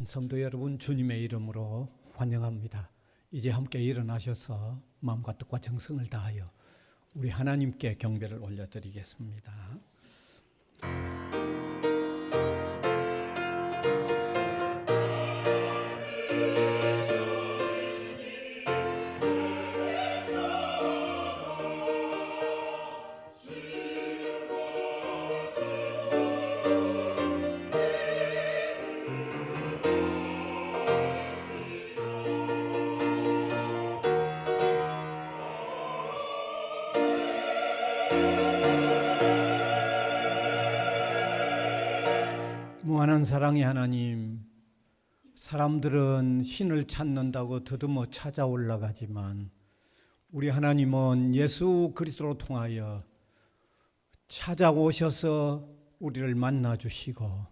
귀한 성도 여러분, 주님의 이름으로 환영합니다. 이제 함께 일어나셔서 마음과 뜻과 정성을 다하여 우리 하나님께 경배를 올려드리겠습니다. 무한한 사랑의 하나님, 사람들은 신을 찾는다고 더듬어 찾아 올라가지만 우리 하나님은 예수 그리스도로 통하여 찾아오셔서 우리를 만나주시고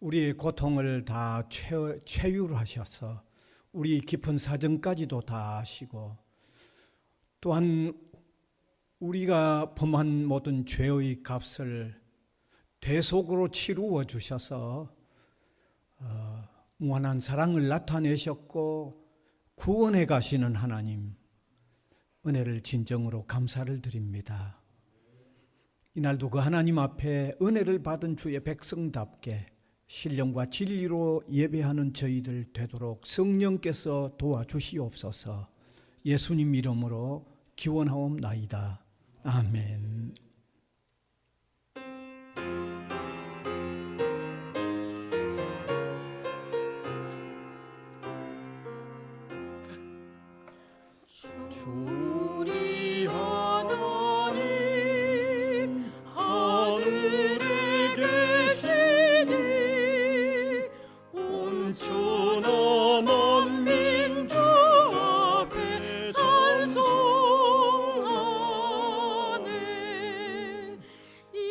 우리의 고통을 다 최유하셔서 우리 깊은 사정까지도 다 아시고 또한 우리가 범한 모든 죄의 값을 대속으로 치루어 주셔서 무한한 사랑을 나타내셨고 구원해 가시는 하나님, 은혜를 진정으로 감사를 드립니다. 이날도 그 하나님 앞에 은혜를 받은 주의 백성답게 신령과 진리로 예배하는 저희들 되도록 성령께서 도와주시옵소서. 예수님 이름으로 기원하옵나이다. 아멘. 우리 하나님 하늘에 계시니 온천하 만민 주 앞에 찬송하네.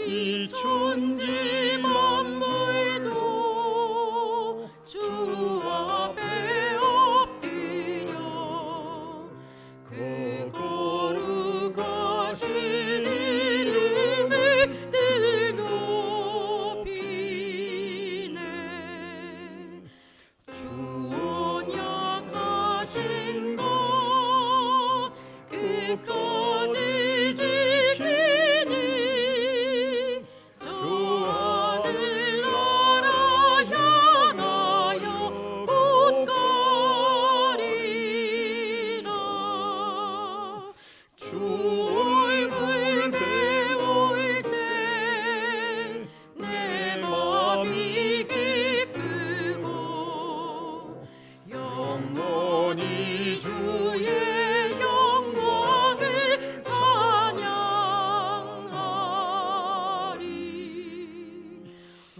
이 천지 만물도 주 앞에 엎드려 그 거룩하신 이름을 늘 높이네. 주 언약하신 것 끝까지 지키니 주 하늘나라 향하여 곧 가리라. 주 얼굴 배울 때 내 맘이 기쁘고 영원히 주의 영광을 찬양하리.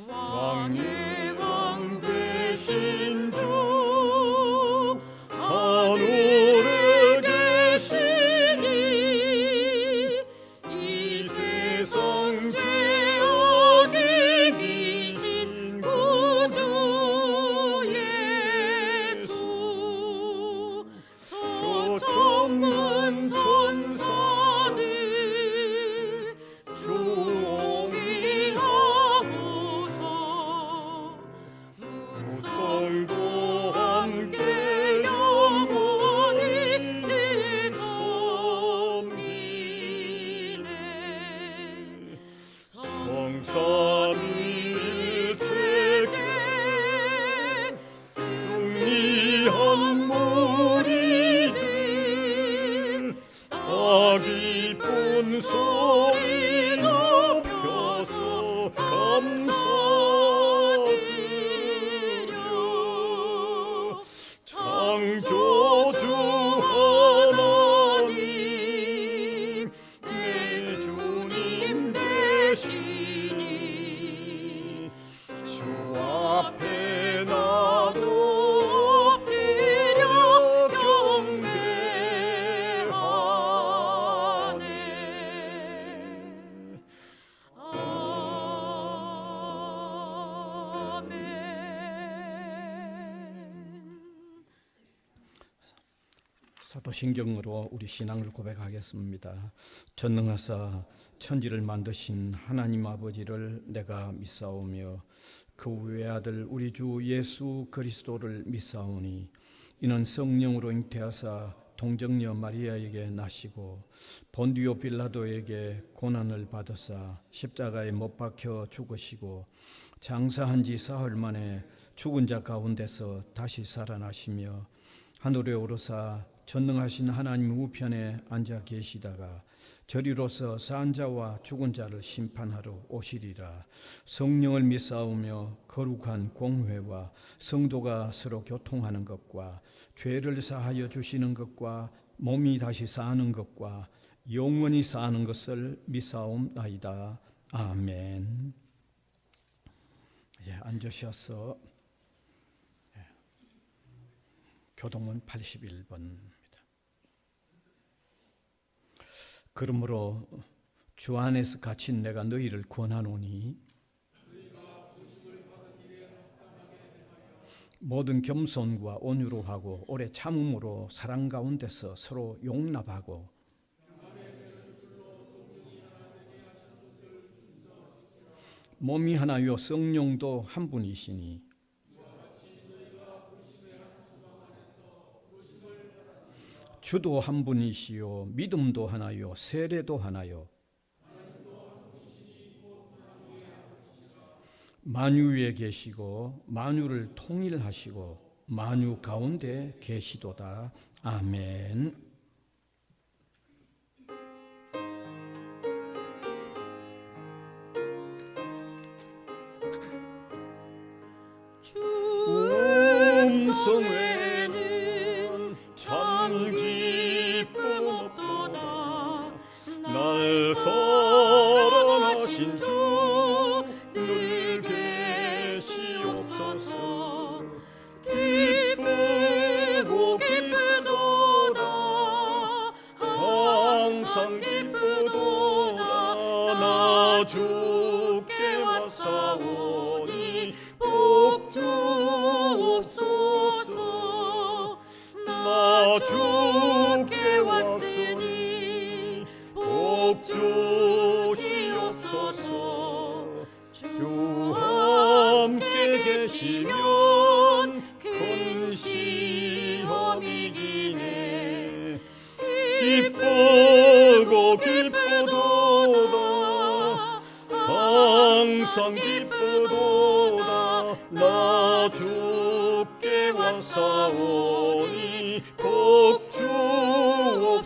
왕의 왕 되신 주 하늘에 계시니 이 세상 죄악 이기신 구주 예수. 저 천군 천사들 주옹이하고서 무성도 함께 영원히 늘 섬기네. 성삼일체계 승리한 무리들 다 기쁜 소리 높여서 감사드려. 창조주 하나님 내 주님 되시니 주 앞에 나도 엎드려 경배하네. 사도신경으로 우리 신앙을 고백하겠습니다. 전능하사 천지를 만드신 하나님 아버지를 내가 믿사오며 그 외아들 우리 주 예수 그리스도를 믿사오니 이는 성령으로 잉태하사 동정녀 마리아에게 나시고 본디오 빌라도에게 고난을 받으사 십자가에 못 박혀 죽으시고 장사한 지 사흘 만에 죽은 자 가운데서 다시 살아나시며 하늘에 오르사 전능하신 하나님 우편에 앉아 계시다가 저리로서 산 자와 죽은 자를 심판하러 오시리라. 성령을 믿사오며 거룩한 공회와 성도가 서로 교통하는 것과 죄를 사하여 주시는 것과 몸이 다시 사는 것과 영원히 사는 것을 믿사옵나이다. 아멘. 앉으셔서 교동문 81번입니다. 그러므로 주 안에서 갇힌 내가 너희를 권하노니 모든 겸손과 온유로 하고 오래 참음으로 사랑 가운데서 서로 용납하고 몸이 하나요 성령도 한 분이시니 주도 한 분이시요 믿음도 하나요 세례도 하나요 만유 위에 계시고 만유를 통일하시고 만유 가운데 계시도다. 아멘. 주 음성 외에는 참 기쁨 없도다. 날 사랑하신 주 늘 계시옵소서. 기쁘고 기쁘도다. 항상 기쁘도다. 나 주께 왔사오니 복 주옵소서. 나 주께 왔으니 복 주시옵소서. 주 함께 계시면 큰 시험이 이기네. 기쁘고 기쁘도다. 항상 기쁘도다. 나 주께 왔사오니 복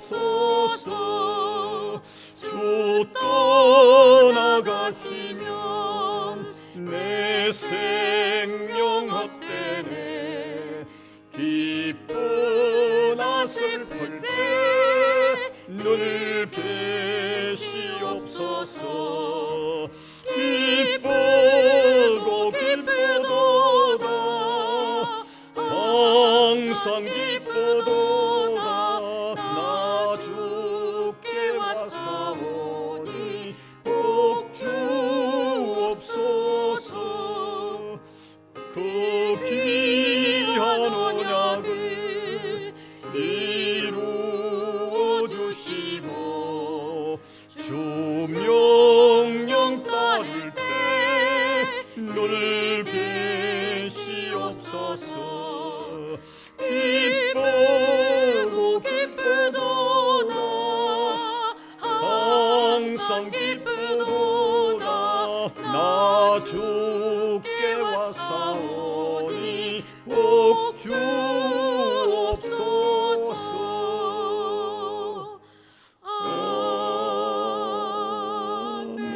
주옵소서. 주 떠나가시면 내 생명 헛되네. 기쁘나 슬플 때 늘 계시옵소서. 기쁘고 기쁘도다. 항상 기쁘도다. 나 주께 왔사오니 복 주옵소서. 그 귀한 언약을 이루어 주시고 주 명령 따를 때 늘 계시옵소서. 기쁘고 기쁘도다. 항상 기쁘도다. 나 주께 왔사오니 복 주옵소서. 아멘.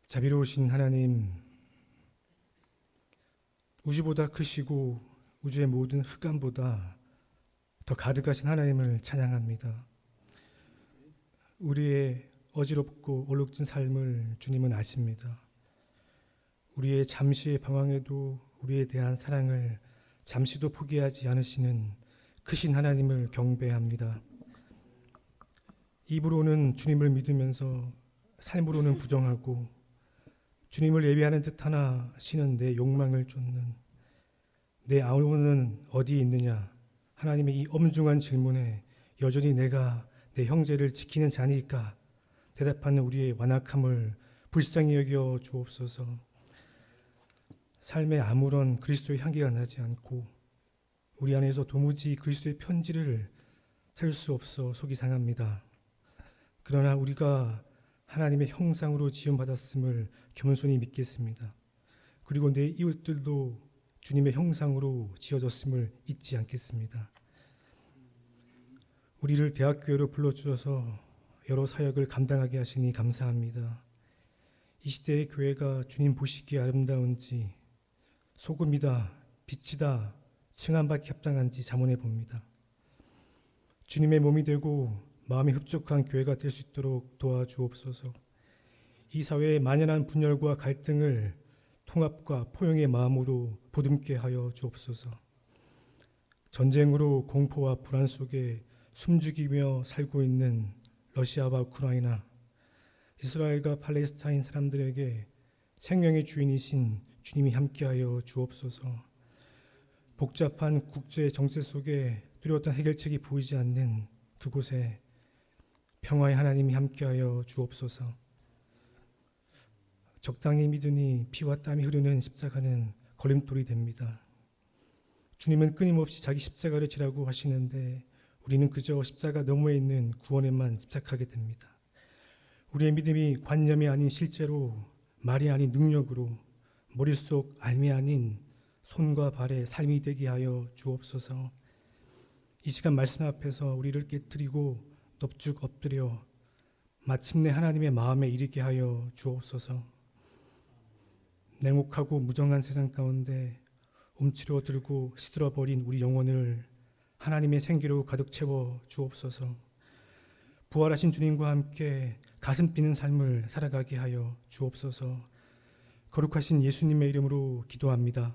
자비로우신 하나님, 우주보다 크시고 우주의 모든 흑암보다 더 가득하신 하나님을 찬양합니다. 우리의 어지럽고 얼룩진 삶을 주님은 아십니다. 우리의 잠시의 방황에도 우리에 대한 사랑을 잠시도 포기하지 않으시는 크신 하나님을 경배합니다. 입으로는 주님을 믿으면서 삶으로는 부정하고 주님을 예배하는 듯 하나 쉬는 내 욕망을 쫓는 내 아우는 어디 있느냐? 하나님의 이 엄중한 질문에 여전히 내가 내 형제를 지키는 자니까 대답하는 우리의 완악함을 불쌍히 여겨 주옵소서. 삶에 아무런 그리스도의 향기가 나지 않고 우리 안에서 도무지 그리스도의 편지를 찾을 수 없어 속이 상합니다. 그러나 우리가 하나님의 형상으로 지음받았음을 겸손히 믿겠습니다. 그리고 내 이웃들도 주님의 형상으로 지어졌음을 잊지 않겠습니다. 우리를 대학교회로 불러주셔서 여러 사역을 감당하게 하시니 감사합니다. 이 시대의 교회가 주님 보시기에 아름다운지, 소금이다, 빛이다, 칭함받기 합당한지 자문해 봅니다. 주님의 몸이 되고 마음이 흡족한 교회가 될 수 있도록 도와주옵소서. 이 사회의 만연한 분열과 갈등을 통합과 포용의 마음으로 보듬게 하여 주옵소서. 전쟁으로 공포와 불안 속에 숨죽이며 살고 있는 러시아와 우크라이나, 이스라엘과 팔레스타인 사람들에게 생명의 주인이신 주님이 함께하여 주옵소서. 복잡한 국제 정세 속에 뚜렷한 해결책이 보이지 않는 그곳에 평화의 하나님이 함께하여 주옵소서. 적당히 믿으니 피와 땀이 흐르는 십자가는 걸림돌이 됩니다. 주님은 끊임없이 자기 십자가를 지라고 하시는데 우리는 그저 십자가 너머에 있는 구원에만 집착하게 됩니다. 우리의 믿음이 관념이 아닌 실제로, 말이 아닌 능력으로, 머릿속 알미 아닌 손과 발의 삶이 되게 하여 주옵소서. 이 시간 말씀 앞에서 우리를 깨뜨리고 넙죽 엎드려 마침내 하나님의 마음에 이르게 하여 주옵소서. 냉혹하고 무정한 세상 가운데 움츠려 들고 시들어 버린 우리 영혼을 하나님의 생기로 가득 채워 주옵소서. 부활하신 주님과 함께 가슴 뛰는 삶을 살아가게 하여 주옵소서. 거룩하신 예수님의 이름으로 기도합니다.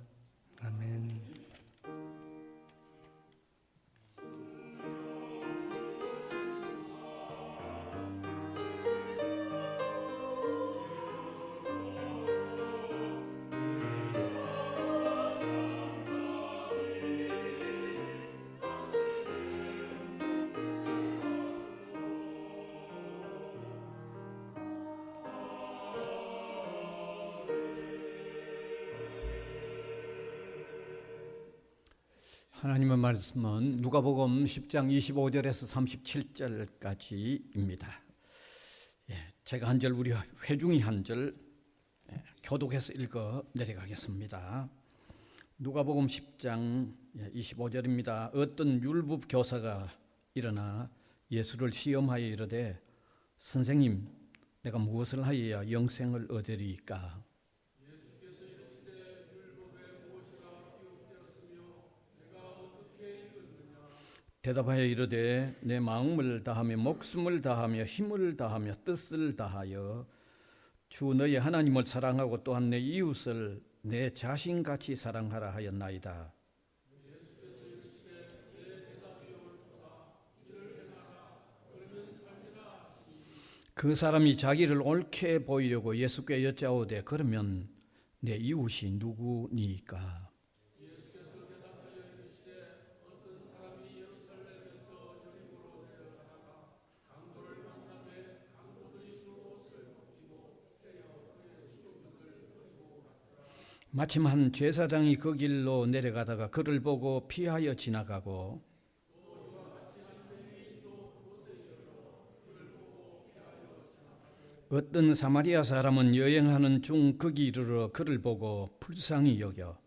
아멘. 하나님의 말씀은 누가복음 10장 25절에서 37절까지입니다. 제가 한 절, 우리 회중이 한 절 교독해서 읽어 내려가겠습니다. 누가복음 10장 25절입니다. 어떤 율법 교사가 일어나 예수를 시험하여 이르되 선생님, 내가 무엇을 하여야 영생을 얻으리이까? 대답하여 이르되 내 마음을 다하며 목숨을 다하며 힘을 다하며 뜻을 다하여 주 너의 하나님을 사랑하고 또한 내 이웃을 내 자신같이 사랑하라 하였나이다. 그 사람이 자기를 옳게 보이려고 예수께 여짜오되 그러면 내 이웃이 누구니까? 마침 한 제사장이 그 길로 내려가다가 그를 보고 피하여 지나가고 어떤 사마리아 사람은 여행하는 중 거기 이르러 그를 보고 불쌍히 여겨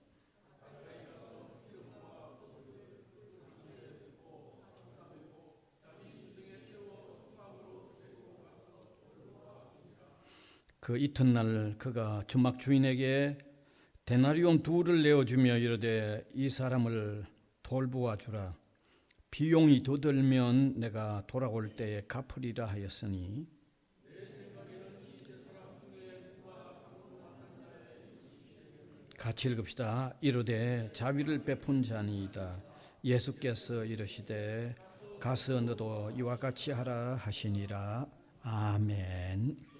그 이튿날 그가 주막 주인에게 데나리온 2를 내어주며 이르되 이 사람을 돌보아 주라. 비용이 더 들면 내가 돌아올 때에 갚으리라 하였으니 같이 읽읍시다. 이르되 자비를 베푼 자니이다. 예수께서 이르시되 가서 너도 이와 같이 하라 하시니라. 아멘.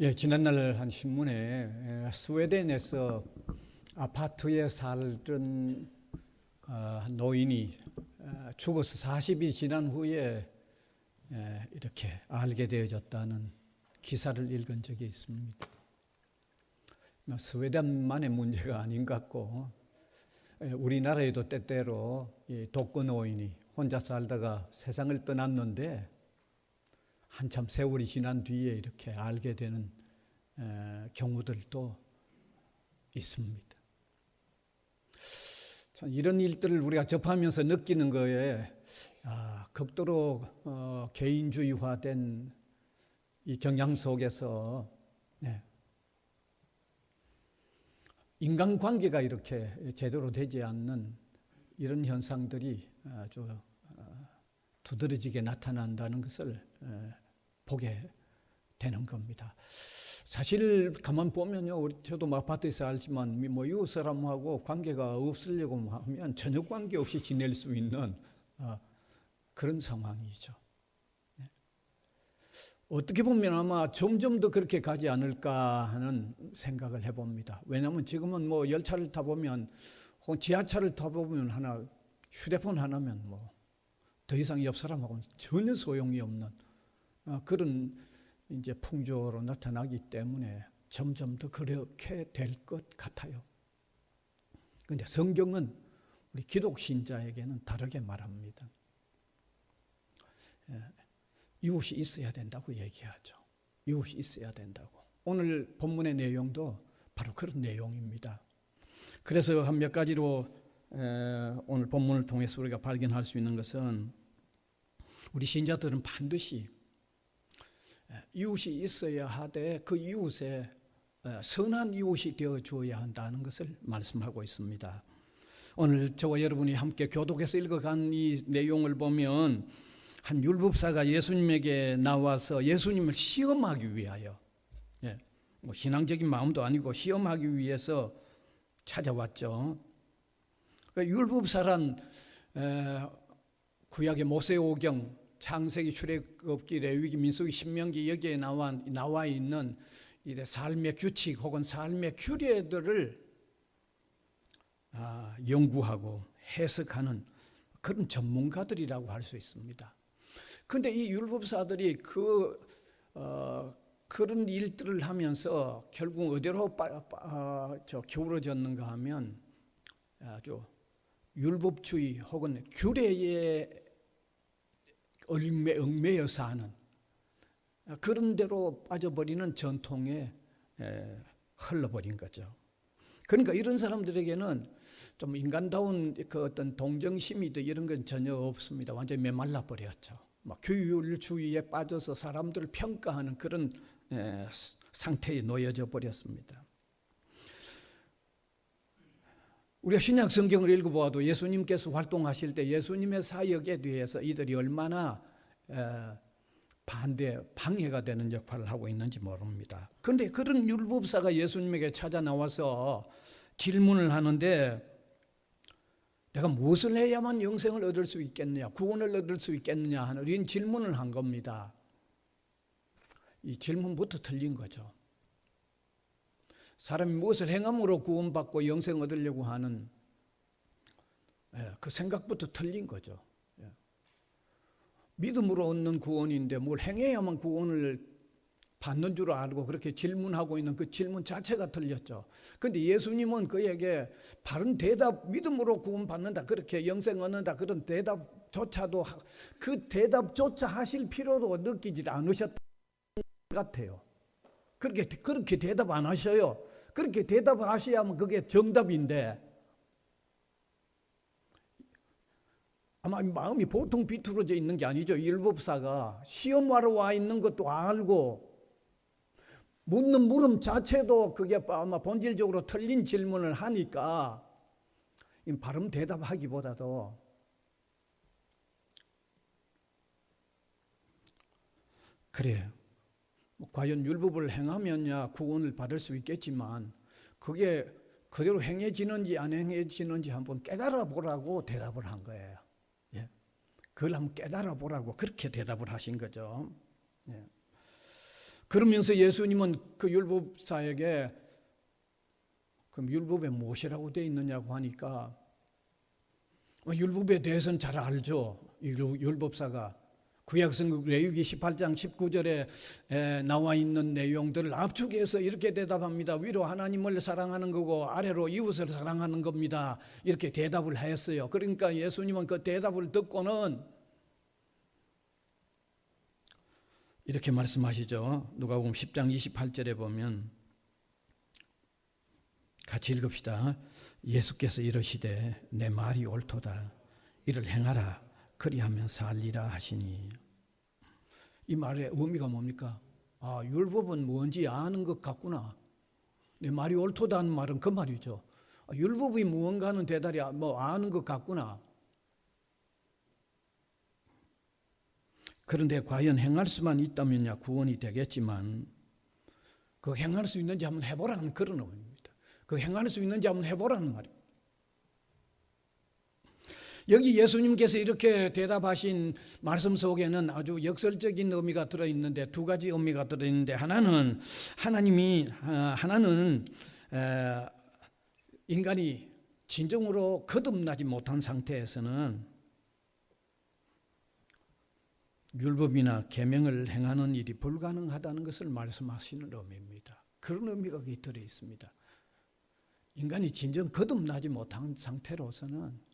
예, 지난날 한 신문에 스웨덴에서 아파트에 살던 노인이 죽어서 40이 지난 후에 이렇게 알게 되어졌다는 기사를 읽은 적이 있습니다. 스웨덴만의 문제가 아닌 것 같고 우리나라에도 때때로 이 독거노인이 혼자 살다가 세상을 떠났는데 한참 세월이 지난 뒤에 이렇게 알게 되는 경우들도 있습니다. 참 이런 일들을 우리가 접하면서 느끼는 거에 극도로 개인주의화된 이 경향 속에서 인간관계가 이렇게 제대로 되지 않는 이런 현상들이 아주 두드러지게 나타난다는 것을 보게 되는 겁니다. 사실 가만 보면요, 저도 아파트에서 알지만 이웃 사람하고 관계가 없으려고 하면 전혀 관계 없이 지낼 수 있는 그런 상황이죠. 어떻게 보면 아마 점점 더 그렇게 가지 않을까 하는 생각을 해봅니다. 왜냐하면 지금은 열차를 타보면 혹은 지하철을 타보면 휴대폰 하나면 더 이상 옆 사람하고는 전혀 소용이 없는 그런 이제 풍조로 나타나기 때문에 점점 더 그렇게 될 것 같아요. 그런데 성경은 우리 기독 신자에게는 다르게 말합니다. 이웃이 있어야 된다고 얘기하죠. 이웃이 있어야 된다고. 오늘 본문의 내용도 바로 그런 내용입니다. 그래서 한 몇 가지로 오늘 본문을 통해서 우리가 발견할 수 있는 것은 우리 신자들은 반드시 이웃이 있어야 하되 그 이웃에 선한 이웃이 되어 주어야 한다는 것을 말씀하고 있습니다. 오늘 저와 여러분이 함께 교독해서 읽어간 이 내용을 보면 한 율법사가 예수님에게 나와서 예수님을 시험하기 위하여 신앙적인 마음도 아니고 시험하기 위해서 찾아왔죠. 율법사란 구약의 모세오경, 창세기, 출애굽기, 레위기, 민수기, 신명기 여기에 나와 있는 이 삶의 규칙 혹은 삶의 규례들을 연구하고 해석하는 그런 전문가들이라고 할 수 있습니다. 그런데 이 율법사들이 그런 일들을 하면서 결국 어디로 기울어졌는가 하면 아주 율법주의 혹은 규례에 얽매여 사는 그런 데로 빠져버리는 전통에 흘러버린 거죠. 그러니까 이런 사람들에게는 좀 인간다운 그 어떤 동정심이든 이런 건 전혀 없습니다. 완전히 메말라 버렸죠. 막 규율주의에 빠져서 사람들을 평가하는 그런 상태에 놓여져 버렸습니다. 우리가 신약 성경을 읽어보아도 예수님께서 활동하실 때 예수님의 사역에 대해서 이들이 얼마나 방해가 되는 역할을 하고 있는지 모릅니다. 그런데 그런 율법사가 예수님에게 찾아 나와서 질문을 하는데 내가 무엇을 해야만 영생을 얻을 수 있겠느냐, 구원을 얻을 수 있겠느냐 하는 이런 질문을 한 겁니다. 이 질문부터 틀린 거죠. 사람이 무엇을 행함으로 구원받고 영생 얻으려고 하는 그 생각부터 틀린 거죠. 믿음으로 얻는 구원인데 뭘 행해야만 구원을 받는 줄 알고 그렇게 질문하고 있는 그 질문 자체가 틀렸죠. 그런데 예수님은 그에게 바른 대답, 믿음으로 구원받는다, 그렇게 영생 얻는다, 그런 대답조차도 그 대답조차 하실 필요도 느끼지 않으셨던 것 같아요. 그렇게 대답 안 하셔요. 그렇게 대답을 하셔야만 그게 정답인데 아마 마음이 보통 비틀어져 있는 게 아니죠. 율법사가 시험하러 와 있는 것도 알고 묻는 물음 자체도 그게 아마 본질적으로 틀린 질문을 하니까 바른 대답하기보다도 그래, 과연 율법을 행하면야 구원을 받을 수 있겠지만 그게 그대로 행해지는지 안 행해지는지 한번 깨달아 보라고 대답을 한 거예요. 그걸 한번 깨달아 보라고 그렇게 대답을 하신 거죠. 그러면서 예수님은 그 율법사에게 그럼 율법에 무엇이라고 되어 있느냐고 하니까 율법에 대해서는 잘 알죠. 율법사가 구약성경 레위기 18장 19절에 나와 있는 내용들을 압축해서 이렇게 대답합니다. 위로 하나님을 사랑하는 거고 아래로 이웃을 사랑하는 겁니다. 이렇게 대답을 했어요. 그러니까 예수님은 그 대답을 듣고는 이렇게 말씀하시죠. 누가복음 10장 28절에 보면 같이 읽읍시다. 예수께서 이르시되 내 말이 옳도다. 이를 행하라. 그리하면 살리라 하시니. 이 말의 의미가 뭡니까? 율법은 뭔지 아는 것 같구나. 내 말이 옳도다는 말은 그 말이죠. 율법이 무언가는 대단히 아는 것 같구나. 그런데 과연 행할 수만 있다면야 구원이 되겠지만 그 행할 수 있는지 한번 해보라는 그런 의미입니다. 그 행할 수 있는지 한번 해보라는 말입니다. 여기 예수님께서 이렇게 대답하신 말씀 속에는 아주 역설적인 의미가 들어있는데 두 가지 의미가 들어있는데 하나는 인간이 진정으로 거듭나지 못한 상태에서는 율법이나 계명을 행하는 일이 불가능하다는 것을 말씀하시는 의미입니다. 그런 의미가 여기 들어있습니다. 인간이 진정 거듭나지 못한 상태로서는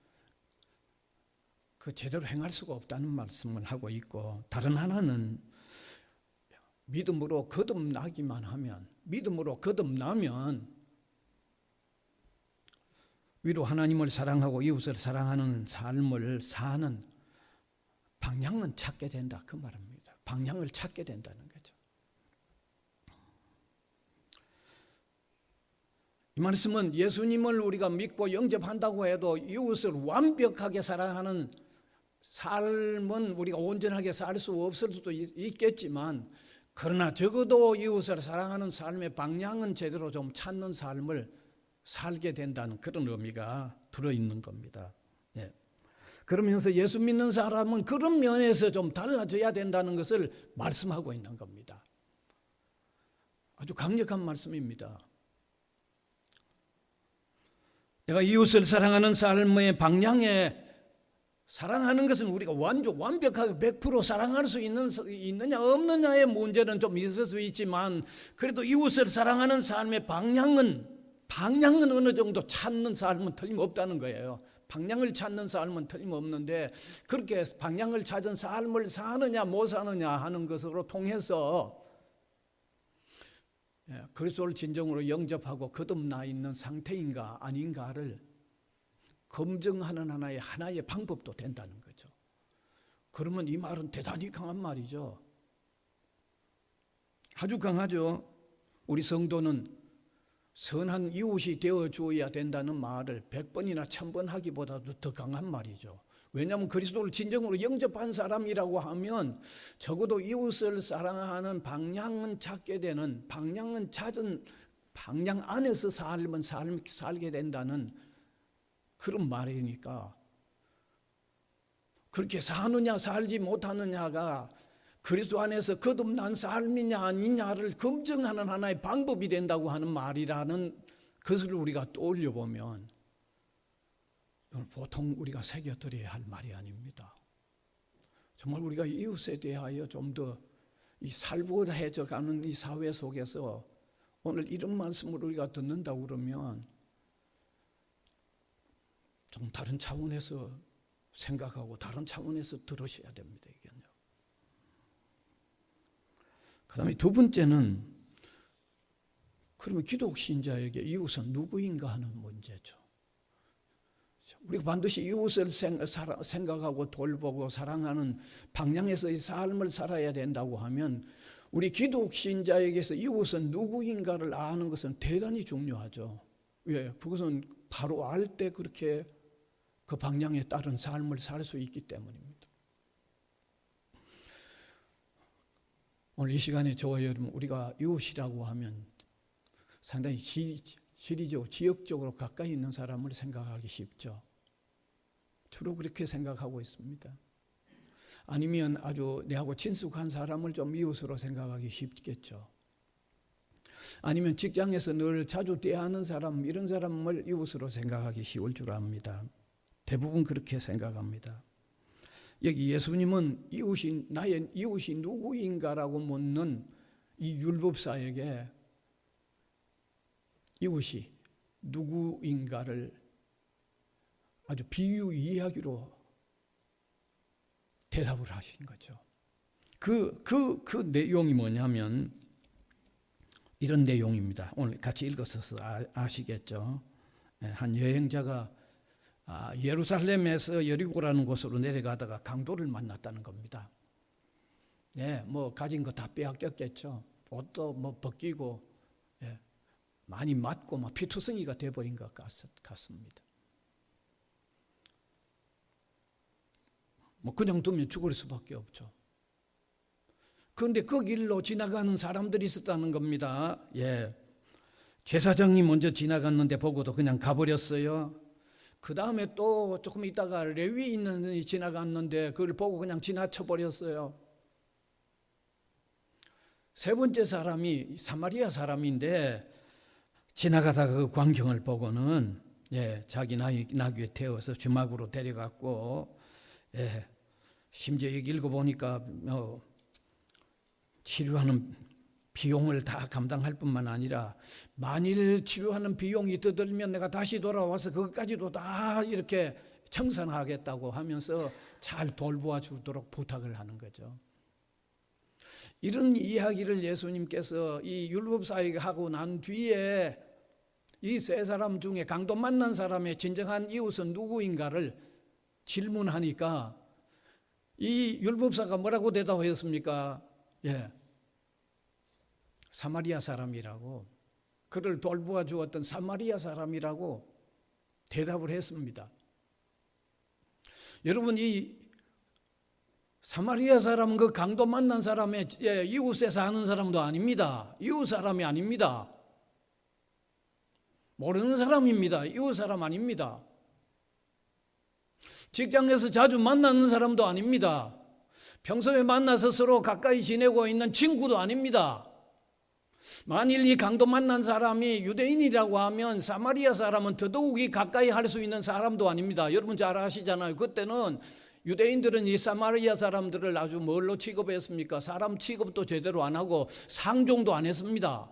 그 제대로 행할 수가 없다는 말씀을 하고 있고, 다른 하나는 믿음으로 거듭나기만 하면, 믿음으로 거듭나면 위로 하나님을 사랑하고 이웃을 사랑하는 삶을 사는 방향은 찾게 된다 그 말입니다. 방향을 찾게 된다는 거죠. 이 말씀은 예수님을 우리가 믿고 영접한다고 해도 이웃을 완벽하게 사랑하는 삶은 우리가 온전하게 살 수 없을 수도 있겠지만, 그러나 적어도 이웃을 사랑하는 삶의 방향은 제대로 좀 찾는 삶을 살게 된다는 그런 의미가 들어있는 겁니다. 예. 그러면서 예수 믿는 사람은 그런 면에서 좀 달라져야 된다는 것을 말씀하고 있는 겁니다. 아주 강력한 말씀입니다. 내가 이웃을 사랑하는 삶의 방향에 사랑하는 것은 우리가 완벽하게 100% 사랑할 수 있느냐 없느냐의 문제는 좀 있을 수 있지만, 그래도 이웃을 사랑하는 삶의 방향은 어느 정도 찾는 삶은 틀림없다는 거예요. 방향을 찾는 삶은 틀림없는데, 그렇게 방향을 찾은 삶을 사느냐 못 사느냐 하는 것으로 통해서 그리스도를 진정으로 영접하고 거듭나 있는 상태인가 아닌가를 검증하는 하나의 방법도 된다는 거죠. 그러면 이 말은 대단히 강한 말이죠. 아주 강하죠. 우리 성도는 선한 이웃이 되어 주어야 된다는 말을 100번이나 1000번 하기보다도 더 강한 말이죠. 왜냐하면 그리스도를 진정으로 영접한 사람이라고 하면 적어도 이웃을 사랑하는 방향은 찾게 되는, 방향은 찾은 방향 안에서 살게 된다는 그런 말이니까, 그렇게 사느냐 살지 못하느냐가 그리스도 안에서 거듭난 삶이냐 아니냐를 검증하는 하나의 방법이 된다고 하는 말이라는 것을 우리가 떠올려 보면 이건 보통 우리가 새겨들어야 할 말이 아닙니다. 정말 우리가 이웃에 대하여 좀 더 이 살벌해져 가는 이 사회 속에서 오늘 이런 말씀을 우리가 듣는다고 그러면 좀 다른 차원에서 생각하고 다른 차원에서 들으셔야 됩니다. 이게요. 그 다음에 두 번째는, 그러면 기독 신자에게 이웃은 누구인가 하는 문제죠. 우리가 반드시 이웃을 생각하고 돌보고 사랑하는 방향에서의 삶을 살아야 된다고 하면 우리 기독 신자에게서 이웃은 누구인가를 아는 것은 대단히 중요하죠. 왜? 그것은 바로 알 때 그렇게 그 방향에 따른 삶을 살 수 있기 때문입니다. 오늘 이 시간에 저와 여러분, 우리가 이웃이라고 하면 상당히 지역적으로 가까이 있는 사람을 생각하기 쉽죠. 주로 그렇게 생각하고 있습니다. 아니면 아주 내하고 친숙한 사람을 좀 이웃으로 생각하기 쉽겠죠. 아니면 직장에서 늘 자주 대하는 사람, 이런 사람을 이웃으로 생각하기 쉬울 줄 압니다. 대부분 그렇게 생각합니다. 여기 예수님은 나의 이웃이 누구인가라고 묻는 이 율법사에게 이웃이 누구인가를 아주 비유 이야기로 대답을 하신 거죠. 그 내용이 뭐냐면 이런 내용입니다. 오늘 같이 읽어서 아시겠죠? 한 여행자가 예루살렘에서 여리고라는 곳으로 내려가다가 강도를 만났다는 겁니다. 뭐 가진 거 다 빼앗겼겠죠. 옷도 뭐 벗기고 많이 맞고 막 피투성이가 돼버린 것 같습니다. 뭐 그냥 두면 죽을 수밖에 없죠. 그런데 그 길로 지나가는 사람들이 있었다는 겁니다. 제사장이 먼저 지나갔는데 보고도 그냥 가버렸어요. 그 다음에 또 조금 있다가 레위인이 지나갔는데 그걸 보고 그냥 지나쳐버렸어요. 세 번째 사람이 사마리아 사람인데 지나가다가 그 광경을 보고는 자기 나귀에 태워서 주막으로 데려갔고 심지어 여기 읽어보니까 치료하는 비용을 다 감당할 뿐만 아니라 만일 치료하는 비용이 더 들면 내가 다시 돌아와서 그것까지도 다 이렇게 청산하겠다고 하면서 잘 돌보아 주도록 부탁을 하는 거죠. 이런 이야기를 예수님께서 이 율법사에게 하고 난 뒤에 이 세 사람 중에 강도 만난 사람의 진정한 이웃은 누구인가를 질문하니까 이 율법사가 뭐라고 대답했습니까? 사마리아 사람이라고, 그를 돌보아 주었던 사마리아 사람이라고 대답을 했습니다. 여러분, 이 사마리아 사람은 그 강도 만난 사람의 이웃에 사는 사람도 아닙니다. 이웃 사람이 아닙니다. 모르는 사람입니다. 이웃 사람 아닙니다. 직장에서 자주 만나는 사람도 아닙니다. 평소에 만나서 서로 가까이 지내고 있는 친구도 아닙니다. 만일 이 강도 만난 사람이 유대인이라고 하면 사마리아 사람은 더더욱이 가까이 할 수 있는 사람도 아닙니다. 여러분 잘 아시잖아요. 그때는 유대인들은 이 사마리아 사람들을 아주 뭘로 취급했습니까? 사람 취급도 제대로 안 하고 상종도 안 했습니다.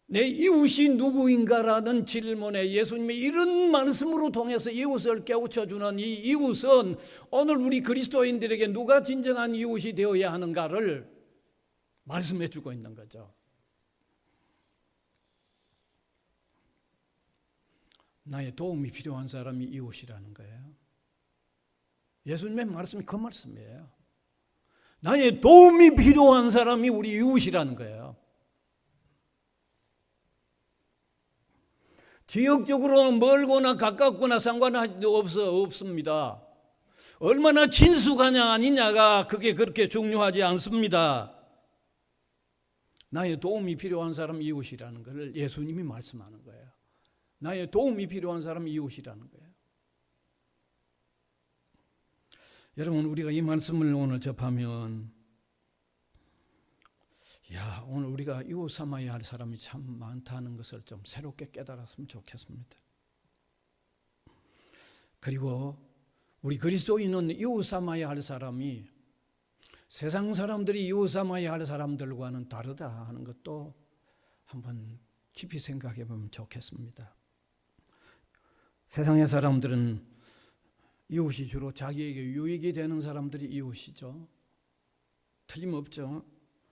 내 이웃이 누구인가라는 질문에 예수님이 이런 말씀으로 통해서 이웃을 깨우쳐주는 이 이웃은 오늘 우리 그리스도인들에게 누가 진정한 이웃이 되어야 하는가를 말씀해 주고 있는 거죠. 나의 도움이 필요한 사람이 이웃이라는 거예요. 예수님의 말씀이 그 말씀이에요. 나의 도움이 필요한 사람이 우리 이웃이라는 거예요. 지역적으로 멀거나 가깝거나 없습니다. 얼마나 친숙하냐 아니냐가 그게 그렇게 중요하지 않습니다. 나의 도움이 필요한 사람 이웃이라는 것을 예수님이 말씀하는 거예요. 나의 도움이 필요한 사람 이웃이라는 거예요. 여러분, 우리가 이 말씀을 오늘 접하면 오늘 우리가 이웃 삼아야 할 사람이 참 많다는 것을 좀 새롭게 깨달았으면 좋겠습니다. 그리고 우리 그리스도인은 이웃 삼아야 할 사람이 세상 사람들이 이웃 삼아야 할 사람들과는 다르다 하는 것도 한번 깊이 생각해 보면 좋겠습니다. 세상의 사람들은 이웃이 주로 자기에게 유익이 되는 사람들이 이웃이죠. 틀림없죠.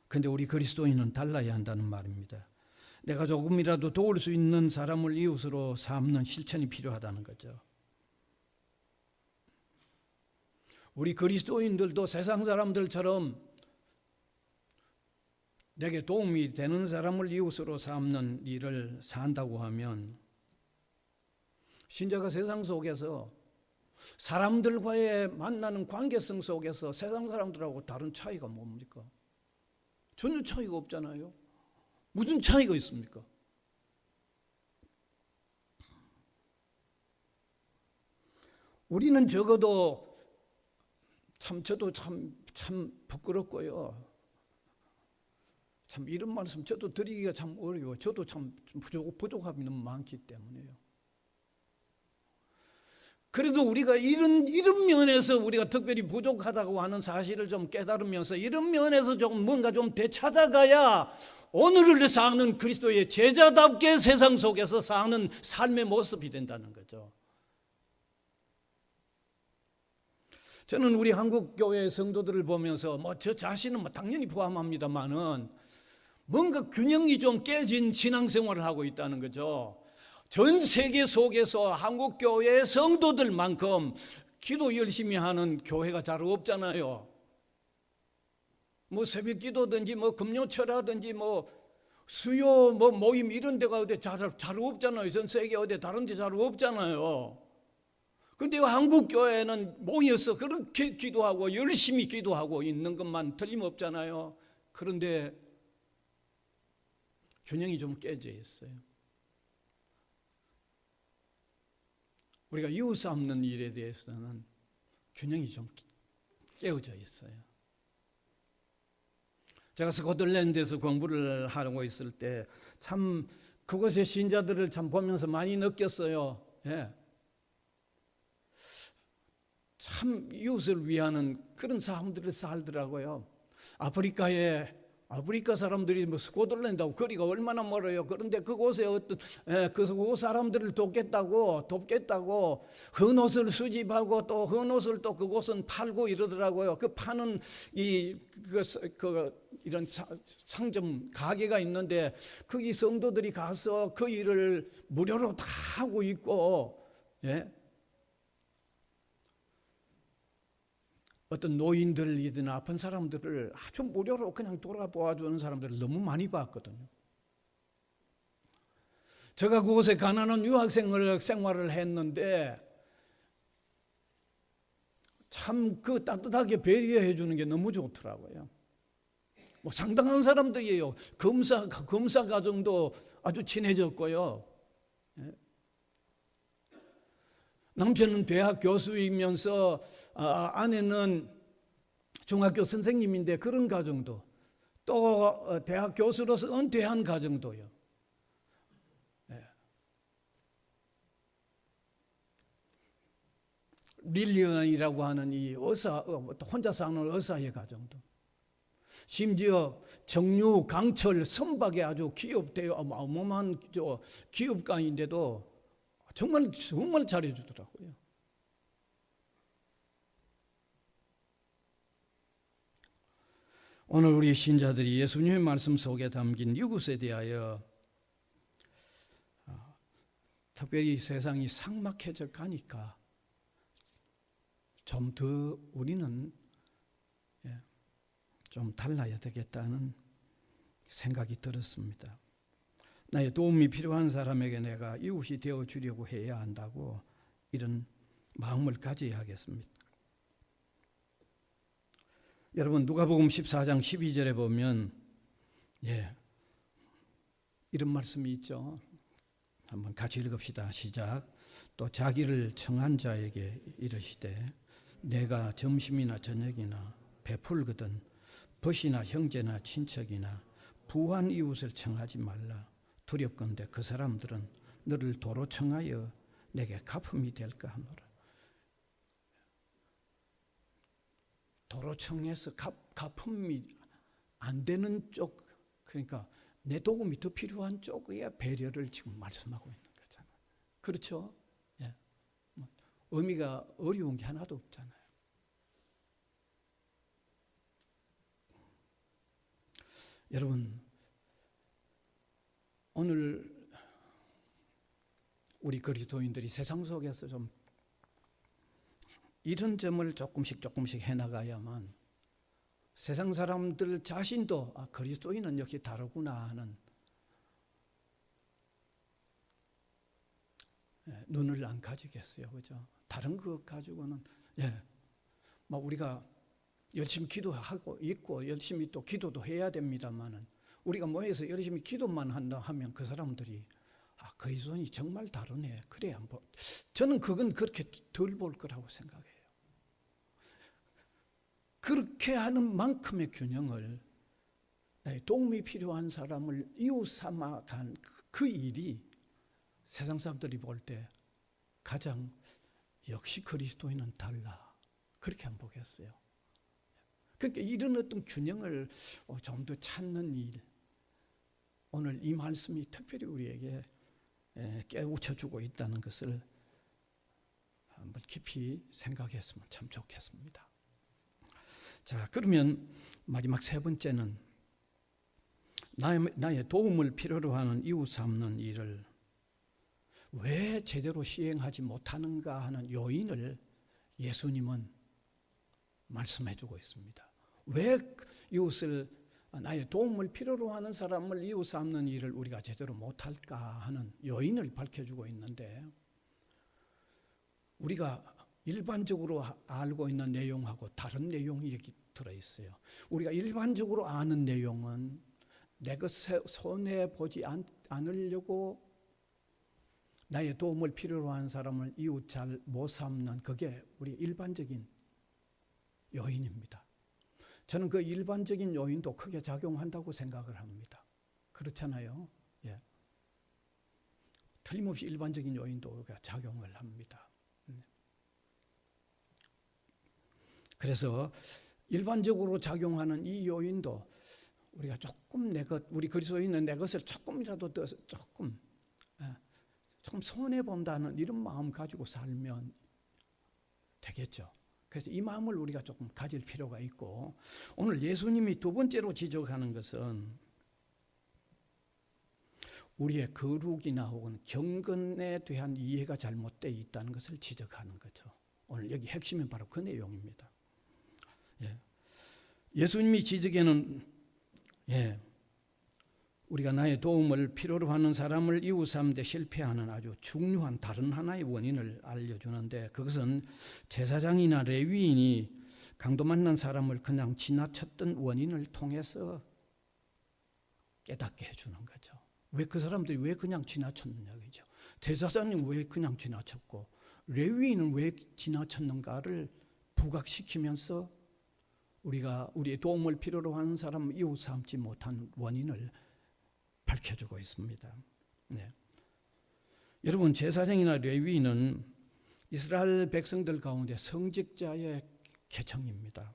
그런데 우리 그리스도인은 달라야 한다는 말입니다. 내가 조금이라도 도울 수 있는 사람을 이웃으로 삼는 실천이 필요하다는 거죠. 우리 그리스도인들도 세상 사람들처럼 내게 도움이 되는 사람을 이웃으로 삼는 일을 산다고 하면 신자가 세상 속에서 사람들과의 만나는 관계성 속에서 세상 사람들하고 다른 차이가 뭡니까? 전혀 차이가 없잖아요. 무슨 차이가 있습니까? 우리는 적어도 저도 참 부끄럽고요. 참 이런 말씀 저도 드리기가 참 어려워. 저도 참 부족함이 너무 많기 때문에요. 그래도 우리가 이런 면에서 우리가 특별히 부족하다고 하는 사실을 좀 깨달으면서 이런 면에서 좀 뭔가 좀 되찾아가야 오늘을 사는 그리스도의 제자답게 세상 속에서 사는 삶의 모습이 된다는 거죠. 저는 우리 한국 교회 성도들을 보면서 저 자신은 당연히 포함합니다만은 뭔가 균형이 좀 깨진 신앙생활을 하고 있다는 거죠. 전 세계 속에서 한국 교회의 성도들만큼 기도 열심히 하는 교회가 잘 없잖아요. 뭐 새벽 기도든지 뭐 금요철하든지 뭐 수요 뭐 모임 이런 데가 어디 잘 없잖아요. 전 세계 어디 다른 데 잘 없잖아요. 근데 한국 교회는 모여서 그렇게 기도하고 열심히 기도하고 있는 것만 틀림없잖아요. 그런데 균형이 좀 깨져 있어요. 우리가 이웃 돕는 일에 대해서는 균형이 좀 깨어져 있어요. 제가 스코틀랜드에서 공부를 하고 있을 때 참 그곳의 신자들을 참 보면서 많이 느꼈어요. 예. 참 이웃을 위하는 그런 사람들을 살더라고요. 아프리카 사람들이 뭐 스코틀랜드하고 거리가 얼마나 멀어요. 그런데 그곳에 그 사람들을 돕겠다고 헌 옷을 수집하고 또 헌 옷을 또 그곳은 팔고 이러더라고요. 그 파는 이런 상점 가게가 있는데 거기 성도들이 가서 그 일을 무료로 다 하고 있고, 예. 어떤 노인들이든 아픈 사람들을 아주 무료로 그냥 돌아보아주는 사람들을 너무 많이 봤거든요. 제가 그곳에 가난한 유학생활을 했는데 참 그 따뜻하게 배려해 주는 게 너무 좋더라고요. 뭐 상당한 사람들이에요. 검사 가정도 아주 친해졌고요. 남편은 대학 교수이면서 아내는 중학교 선생님인데 그런 가정도, 또 대학 교수로서 은퇴한 가정도요. 릴리언이라고 하는 이 의사, 혼자 사는 의사의 가정도, 심지어 정유, 강철, 선박에 아주 어마어마한 기업가인데도 정말 잘해주더라고요. 오늘 우리 신자들이 예수님의 말씀 속에 담긴 이웃에 대하여 특별히 세상이 삭막해져 가니까 좀 더 우리는 좀 달라야 되겠다는 생각이 들었습니다. 나의 도움이 필요한 사람에게 내가 이웃이 되어주려고 해야 한다고 이런 마음을 가져야 하겠습니다. 여러분 누가복음 14장 12절에 보면 이런 말씀이 있죠. 한번 같이 읽읍시다. 시작. 또 자기를 청한 자에게 이르시되 내가 점심이나 저녁이나 베풀거든 벗이나 형제나 친척이나 부한 이웃을 청하지 말라. 두렵건대 그 사람들은 너를 도로 청하여 내게 갚음이 될까 하노라. 도로 청해서 갚음이 안 되는 쪽, 그러니까 내 도움이 더 필요한 쪽에 배려를 지금 말씀하고 있는 거잖아요. 그렇죠? 예. 의미가 어려운 게 하나도 없잖아요. 여러분, 오늘 우리 그리스도인들이 세상 속에서 좀 이런 점을 조금씩 해나가야만 세상 사람들 자신도 그리스도인은 역시 다르구나 하는 눈을 안 가지겠어요, 그죠? 다른 것 가지고는 막 우리가 열심히 기도하고 있고 열심히 또 기도도 해야 됩니다만은 우리가 모여서 열심히 기도만 한다 하면 그 사람들이 그리스도인이 정말 다르네. 그래 저는 그건 그렇게 덜 볼 거라고 생각해요. 그렇게 하는 만큼의 균형을, 도움이 필요한 사람을 이웃 삼아 간 그 일이 세상 사람들이 볼 때 가장 역시 그리스도인은 달라, 그렇게 안 보겠어요. 그러니까 이런 어떤 균형을 좀 더 찾는 일, 오늘 이 말씀이 특별히 우리에게 깨우쳐주고 있다는 것을 한번 깊이 생각했으면 참 좋겠습니다. 자, 그러면 마지막 세 번째는 나의 도움을 필요로 하는 이웃 삼는 일을 왜 제대로 시행하지 못하는가 하는 요인을 예수님은 말씀해 주고 있습니다. 왜 이웃을, 나의 도움을 필요로 하는 사람을 이웃 삼는 일을 우리가 제대로 못할까 하는 요인을 밝혀주고 있는데, 우리가 일반적으로 알고 있는 내용하고 다른 내용이 여기 들어있어요. 우리가 일반적으로 아는 내용은 내 것에 손해보지 않으려고 나의 도움을 필요로 하는 사람을 이웃 잘 못 삼는, 그게 우리 일반적인 요인입니다. 저는 그 일반적인 요인도 크게 작용한다고 생각을 합니다. 그렇잖아요. 예. 틀림없이 일반적인 요인도 우리가 작용을 합니다. 그래서 일반적으로 작용하는 이 요인도 우리가 조금 우리 그리스도인은 내 것을 조금이라도 더 조금 손해 본다는 이런 마음 가지고 살면 되겠죠. 그래서 이 마음을 우리가 조금 가질 필요가 있고, 오늘 예수님이 두 번째로 지적하는 것은 우리의 거룩이나 혹은 경건에 대한 이해가 잘못되어 있다는 것을 지적하는 거죠. 오늘 여기 핵심은 바로 그 내용입니다. 예수님이 지적에는 우리가 나의 도움을 필요로 하는 사람을 이웃 삼는 데 실패하는 아주 중요한 다른 하나의 원인을 알려주는데, 그것은 제사장이나 레위인이 강도 만난 사람을 그냥 지나쳤던 원인을 통해서 깨닫게 해주는 거죠. 왜 그 사람들이 왜 그냥 지나쳤느냐죠. 제사장은 왜 그냥 지나쳤고 레위인은 왜 지나쳤는가를 부각시키면서 우리가 우리의 도움을 필요로 하는 사람을 이웃 삼지 못한 원인을 밝혀주고 있습니다. 여러분, 제사장이나 레위인은 이스라엘 백성들 가운데 성직자의 계층입니다.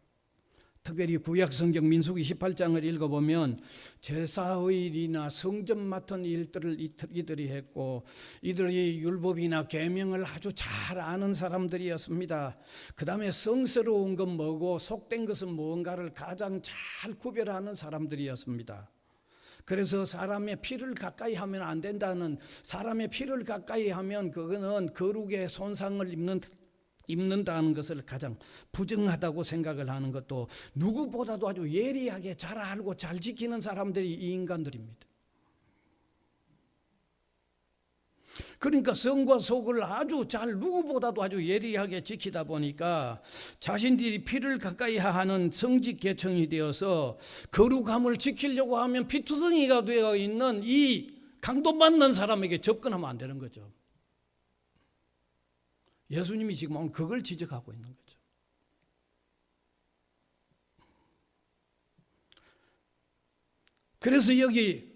특별히 구약 성경 민수기 18장을 읽어보면 제사의 일이나 성전 맡은 일들을 이들이 했고, 이들이 율법이나 계명을 아주 잘 아는 사람들이었습니다. 그 다음에 성스러운 건 뭐고 속된 것은 무언가를 가장 잘 구별하는 사람들이었습니다. 그래서 사람의 피를 가까이 하면 안 된다는, 사람의 피를 가까이 하면 그거는 거룩의 손상을 입는다는 것을 가장 부정하다고 생각을 하는 것도 누구보다도 아주 예리하게 잘 알고 잘 지키는 사람들이 이 인간들입니다. 그러니까 성과 속을 아주 잘, 누구보다도 아주 예리하게 지키다 보니까 자신들이 피를 가까이 하는 성직 계층이 되어서 거룩함을 지키려고 하면 피투성이가 되어 있는 이 강도받는 사람에게 접근하면 안 되는 거죠. 예수님이 지금 오늘 그걸 지적하고 있는 거죠. 그래서 여기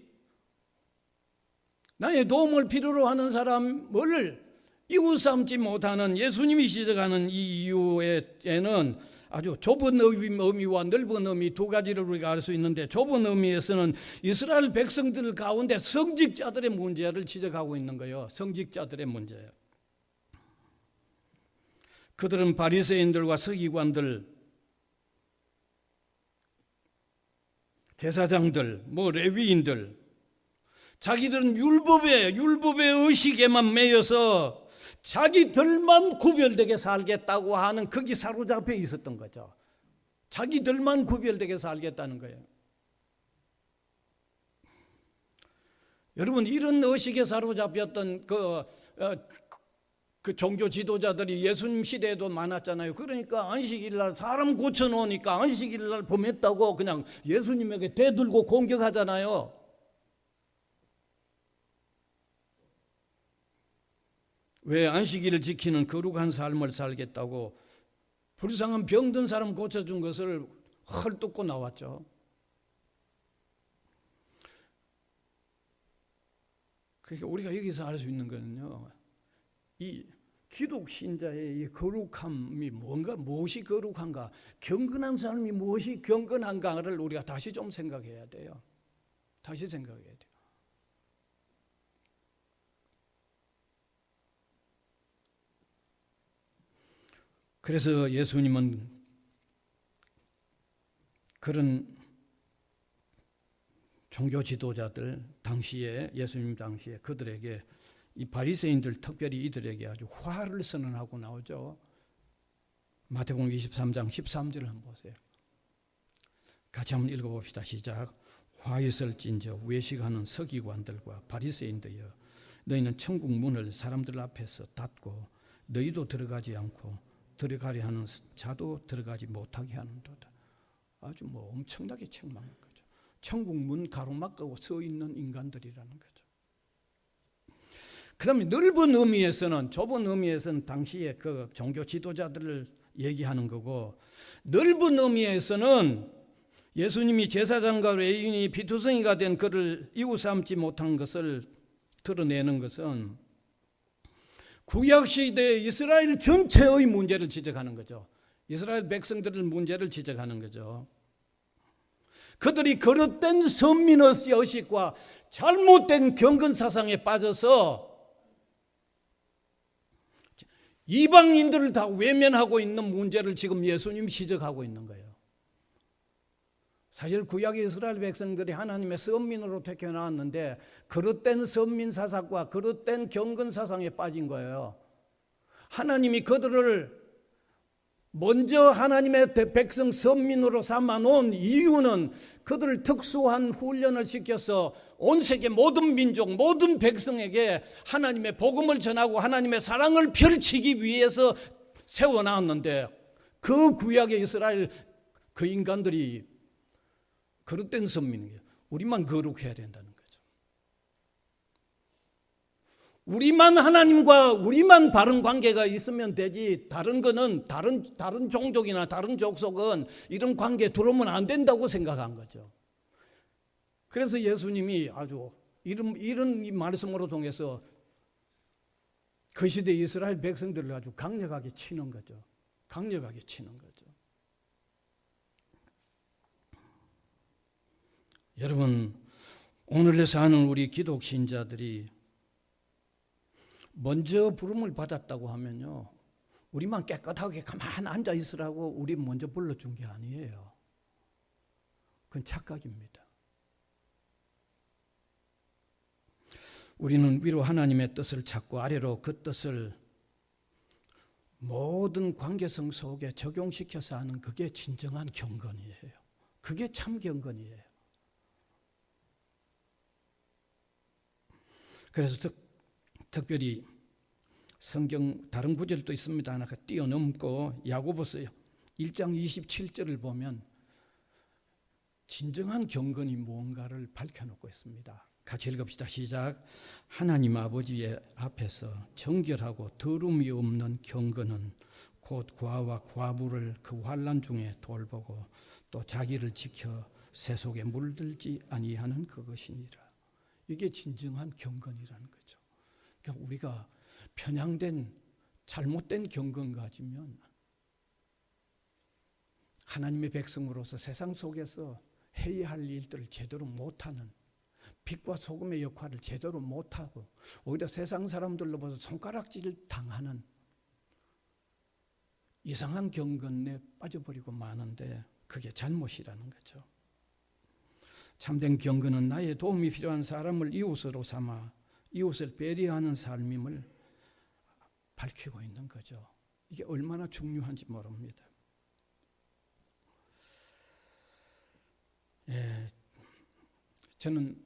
나의 도움을 필요로 하는 사람을 이웃 삼지 못하는 예수님이 지적하는 이 이유에는 아주 좁은 의미와 넓은 의미 두 가지를 우리가 알 수 있는데, 좁은 의미에서는 이스라엘 백성들 가운데 성직자들의 문제를 지적하고 있는 거예요. 성직자들의 문제예요. 그들은 바리새인들과 서기관들, 제사장들, 레위인들, 자기들은 율법의 의식에만 매여서 자기들만 구별되게 살겠다고 하는, 거기 사로잡혀 있었던 거죠. 자기들만 구별되게 살겠다는 거예요. 여러분, 이런 의식에 사로잡혔던 그 종교 지도자들이 예수님 시대에도 많았잖아요. 그러니까 안식일날 사람 고쳐놓으니까 안식일날 범했다고 그냥 예수님에게 대들고 공격하잖아요. 왜 안식일을 지키는 거룩한 삶을 살겠다고 불쌍한 병든 사람 고쳐준 것을 헐뜯고 나왔죠. 그러니까 우리가 여기서 알 수 있는 거는요, 이 기독 신자의 이 거룩함이 뭔가, 무엇이 거룩한가, 경건한 삶이 무엇이 경건한가를 우리가 다시 좀 생각해야 돼요. 다시 생각해야 돼요. 그래서 예수님은 그런 종교 지도자들 당시에, 예수님 당시에 그들에게, 이 바리새인들 특별히 이들에게 아주 화를 선언하고 나오죠. 마태복음 23장 13절을 한번 보세요. 같이 한번 읽어봅시다. 시작. 화 있을진저 외식하는 서기관들과 바리새인들여, 너희는 천국 문을 사람들 앞에서 닫고 너희도 들어가지 않고 들어가려 하는 자도 들어가지 못하게 하는도다. 아주 엄청나게 책망한 거죠. 천국 문 가로막고 서 있는 인간들이라는 거죠. 그 다음에 넓은 의미에서는, 좁은 의미에서는 당시에 그 종교 지도자들을 얘기하는 거고, 넓은 의미에서는 예수님이 제사장과 레위인이 피투성이가 된 그를 이웃 삼지 못한 것을 드러내는 것은 구약시대 이스라엘 전체의 문제를 지적하는 거죠. 이스라엘 백성들의 문제를 지적하는 거죠. 그들이 거릇된 선민의 의식과 잘못된 경건사상에 빠져서 이방인들을 다 외면하고 있는 문제를 지금 예수님이 지적하고 있는 거예요. 사실 구약의 이스라엘 백성들이 하나님의 선민으로 택해 나왔는데 그릇된 선민 사상과 그릇된 경건 사상에 빠진 거예요. 하나님이 그들을 먼저 하나님의 백성 선민으로 삼아 놓은 이유는 그들을 특수한 훈련을 시켜서 온 세계 모든 민족, 모든 백성에게 하나님의 복음을 전하고 하나님의 사랑을 펼치기 위해서 세워놨는데, 그 구약의 이스라엘 그 인간들이 그릇된 선민이에요. 우리만 거룩해야 된다는 거죠. 우리만 하나님과 우리만 바른 관계가 있으면 되지, 다른 거는 다른 종족이나 다른 족속은 이런 관계에 들어오면 안 된다고 생각한 거죠. 그래서 예수님이 아주 이런 말씀으로 통해서 그 시대 이스라엘 백성들을 아주 강력하게 치는 거죠. 강력하게 치는 거죠. 여러분, 오늘날 사는 우리 기독 신자들이 먼저 부름을 받았다고 하면요, 우리만 깨끗하게 가만히 앉아 있으라고 우리 먼저 불러준 게 아니에요. 그건 착각입니다. 우리는 위로 하나님의 뜻을 찾고 아래로 그 뜻을 모든 관계성 속에 적용시켜서 하는, 그게 진정한 경건이에요. 그게 참 경건이에요. 그래서 특별히 성경 다른 구절도 있습니다. 하나 뛰어넘고 야고보서 1장 27절을 보면 진정한 경건이 무언가를 밝혀놓고 있습니다. 같이 읽읍시다. 시작. 하나님 아버지의 앞에서 정결하고 더러움이 없는 경건은 곧 과와 과부를 그 환난 중에 돌보고 또 자기를 지켜 새 속에 물들지 아니하는 그것이니라. 이게 진정한 경건이라는 거죠. 그러니까 우리가 편향된 잘못된 경건 가지면 하나님의 백성으로서 세상 속에서 해야 할 일들을 제대로 못하는, 빛과 소금의 역할을 제대로 못하고 오히려 세상 사람들로 봐서 손가락질 당하는 이상한 경건에 빠져버리고 마는데, 그게 잘못이라는 거죠. 참된 경건은 나의 도움이 필요한 사람을 이웃으로 삼아 이웃을 배려하는 삶임을 밝히고 있는 거죠. 이게 얼마나 중요한지 모릅니다. 예, 저는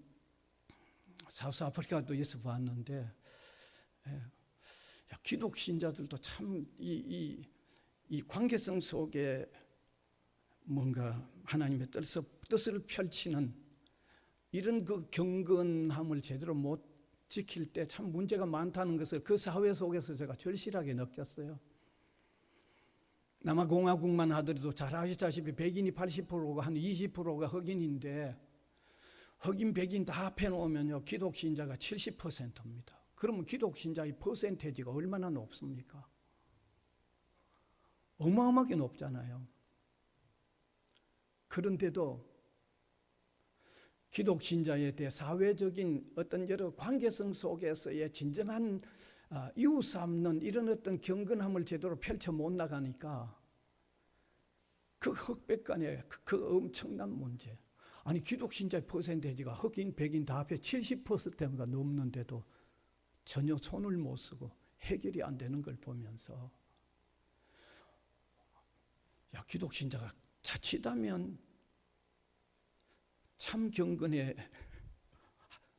사우스 아프리카도 있어 봤는데, 기독 신자들도 참 이 관계성 속에 뭔가 하나님의 뜻을 펼치는 이런 그 경건함을 제대로 못 지킬 때 참 문제가 많다는 것을 그 사회 속에서 제가 절실하게 느꼈어요. 남아공화국만 하더라도 잘 아시다시피 백인이 80%고 한 20%가 흑인인데 흑인 백인 다 합해놓으면요 기독신자가 70%입니다. 그러면 기독신자의 퍼센테이지가 얼마나 높습니까? 어마어마하게 높잖아요. 그런데도 기독신자에 대해 사회적인 어떤 여러 관계성 속에서의 진정한 이웃 삼는 이런 어떤 경건함을 제대로 펼쳐 못 나가니까 그 흑백 간의 그 엄청난 문제. 아니 기독신자의 퍼센테이지가 흑인 백인 다 합해 70%가 넘는데도 전혀 손을 못 쓰고 해결이 안 되는 걸 보면서 야 기독신자가 자칫하면 참 경건에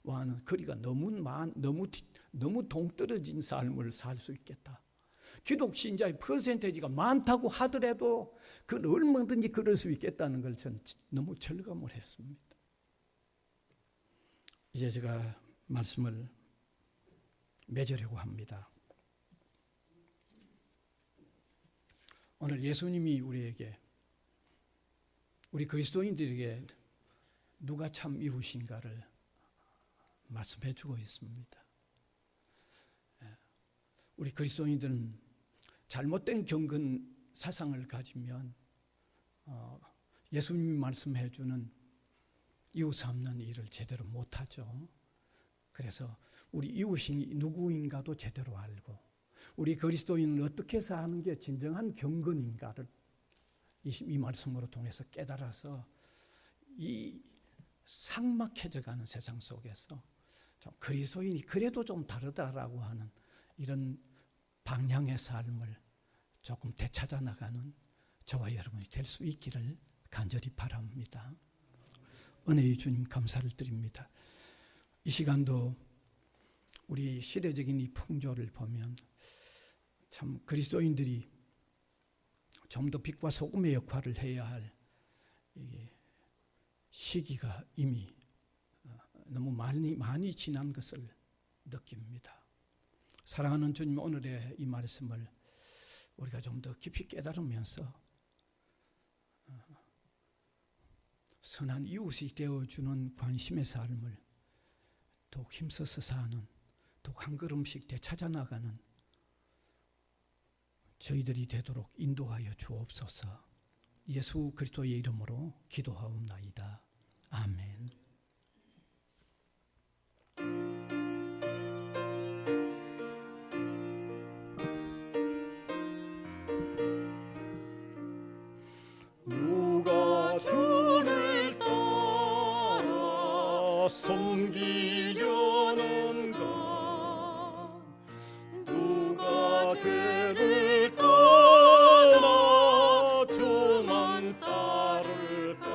와는 거리가 너무 동떨어진 삶을 살 수 있겠다. 기독신자의 퍼센테이지가 많다고 하더라도 그건 얼마든지 그럴 수 있겠다는 걸 저는 너무 절감을 했습니다. 이제 제가 말씀을 맺으려고 합니다. 오늘 예수님이 우리 그리스도인들에게 누가 참 이웃인가를 말씀해 주고 있습니다. 우리 그리스도인들은 잘못된 경건 사상을 가지면 예수님이 말씀해 주는 이웃 삼는 일을 제대로 못하죠. 그래서 우리 이웃이 누구인가도 제대로 알고 우리 그리스도인은 어떻게 사는 게 진정한 경건인가를 이 말씀으로 통해서 깨달아서 이 삭막해져가는 세상 속에서 좀 그리스도인이 그래도 좀 다르다라고 하는 이런 방향의 삶을 조금 되찾아 나가는 저와 여러분이 될 수 있기를 간절히 바랍니다. 은혜의 주님 감사를 드립니다. 이 시간도 우리 시대적인 이 풍조를 보면 참 그리스도인들이 좀 더 빛과 소금의 역할을 해야 할 시기가 이미 너무 많이 지난 것을 느낍니다. 사랑하는 주님, 오늘의 이 말씀을 우리가 좀 더 깊이 깨달으면서 선한 이웃이 되어주는 관심의 삶을 더욱 힘써서 사는, 더욱 한 걸음씩 되찾아 나가는 저희들이 되도록 인도하여 주옵소서. 예수 그리스도의 이름으로 기도하옵나이다. 아멘. 누가 주를 따라 섬기려는가? 누가 죄를 떠나 주만 따를까?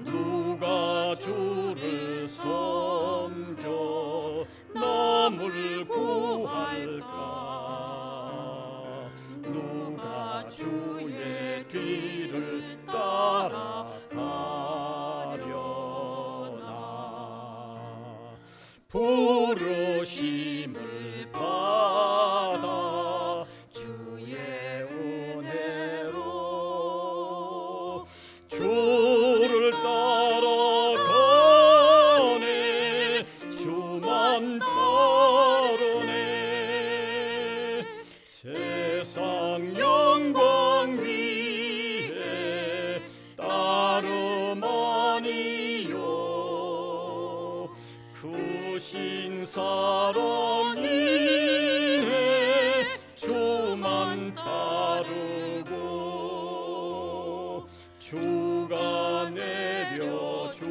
누가 주를 섬겨 남을 구할까? 누가 주의 길을 따라가려나? 부르심을 받아 주의 은혜로 주를 따라가네. 주만 따르네. 세상 영광 위에 따름 아니요 그 신사랑이네. 주만 따르고 주가 내려주신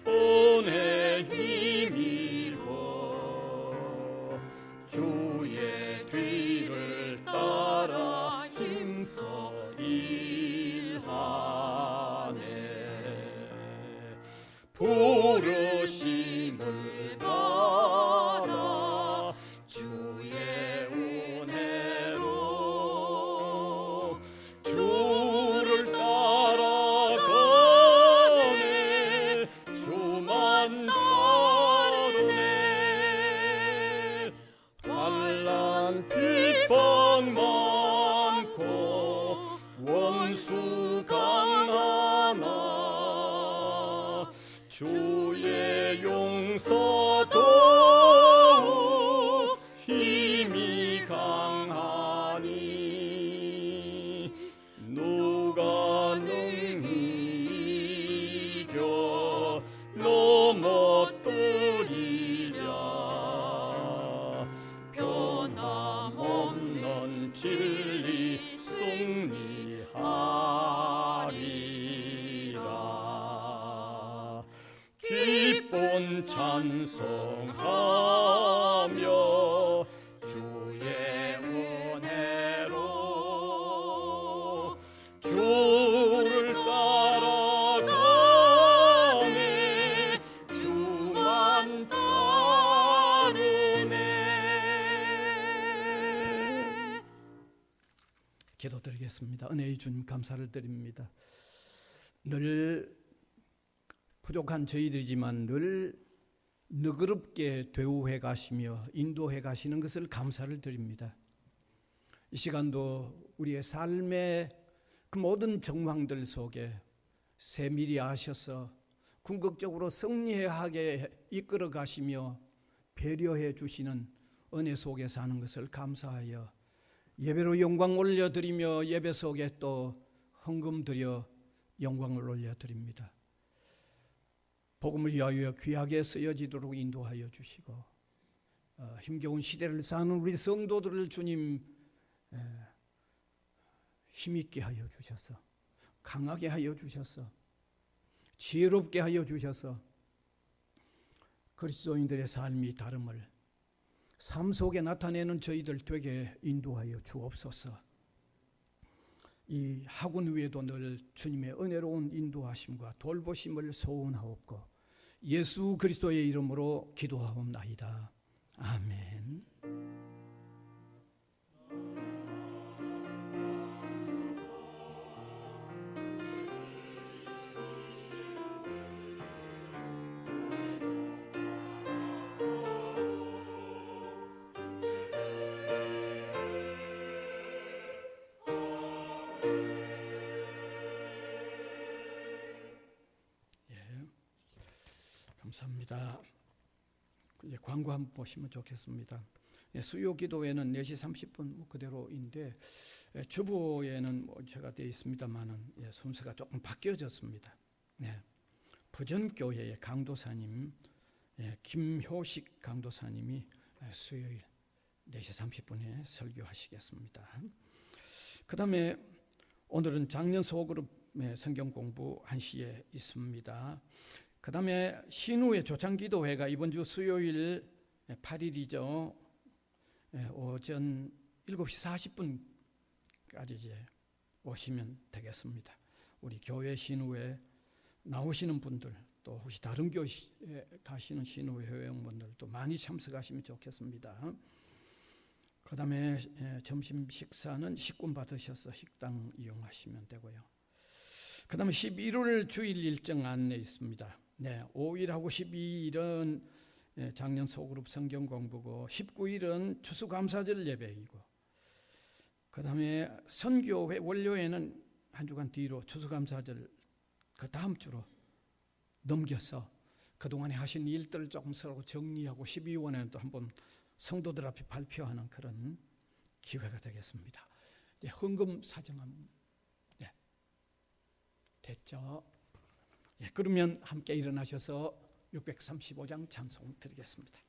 은혜 힘입어 주의 뒤를 따라 힘써 일하네. 부르심을 받아 주의 은혜로 주를 따라가네. 용서도 힘이 강하니 누가 능히 이겨 넘어뜨리랴. 변함없는 진리 승리하리라. 기쁜 찬송하며 주의 은혜로 주를 따라가네. 주만 따르네. 기도드리겠습니다. 은혜의 주님 감사를 드립니다. 늘 부족한 저희들이지만 늘 너그럽게 대우해 가시며 인도해 가시는 것을 감사를 드립니다. 이 시간도 우리의 삶의 그 모든 정황들 속에 세밀히 아셔서 궁극적으로 승리하게 이끌어 가시며 배려해 주시는 은혜 속에 사는 것을 감사하여 예배로 영광 올려드리며 예배 속에 또 헌금 드려 영광을 올려드립니다. 복음을 위하여 귀하게 쓰여지도록 인도하여 주시고 힘겨운 시대를 사는 우리 성도들을 주님 힘있게 하여 주셔서 강하게 하여 주셔서 지혜롭게 하여 주셔서 그리스도인들의 삶이 다름을 삶 속에 나타내는 저희들 되게 인도하여 주옵소서. 이 학원 위에도 늘 주님의 은혜로운 인도하심과 돌보심을 소원하옵고 예수 그리스도의 이름으로 기도하옵나이다. 아멘. 감사합니다. 이제 광고 한번 보시면 좋겠습니다. 수요 기도회는 4시 30분 그대로인데 주보에는 제가 되어 있습니다만은 순서가 조금 바뀌어졌습니다. 부전교회의 강도사님 김효식 강도사님이 수요일 4시 30분에 설교하시겠습니다. 그 다음에 오늘은 작년 소그룹의 성경 공부 1시에 있습니다. 그 다음에 신우회 조창기도회가 이번 주 수요일 8일이죠. 오전 7시 40분까지 이제 오시면 되겠습니다. 우리 교회 신우회 나오시는 분들 또 혹시 다른 교회에 가시는 신우회 회원분들도 많이 참석하시면 좋겠습니다. 그 다음에 점심 식사는 식권 받으셔서 식당 이용하시면 되고요. 그 다음에 11월 주일 일정 안내 있습니다. 5일하고 12일은 작년 소그룹 성경 공부고 19일은 추수감사절 예배이고 그 다음에 선교회 월요회는 한 주간 뒤로 추수감사절 그 다음 주로 넘겨서 그동안에 하신 일들을 조금 서로 정리하고 12월에는 또 한번 성도들 앞에 발표하는 그런 기회가 되겠습니다. 헌금 사정은 됐죠? 그러면 함께 일어나셔서 635장 찬송 드리겠습니다.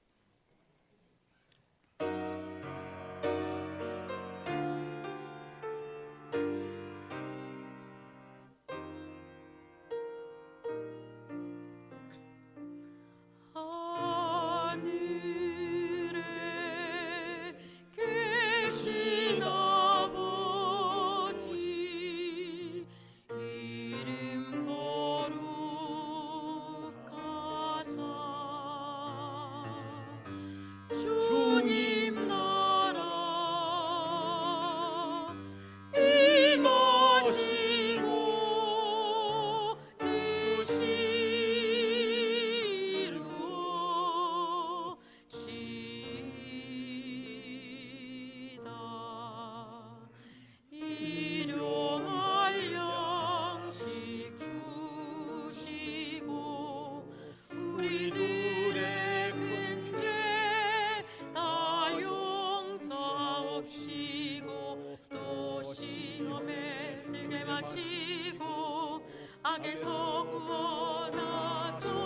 하시고 악에서 구원하소서.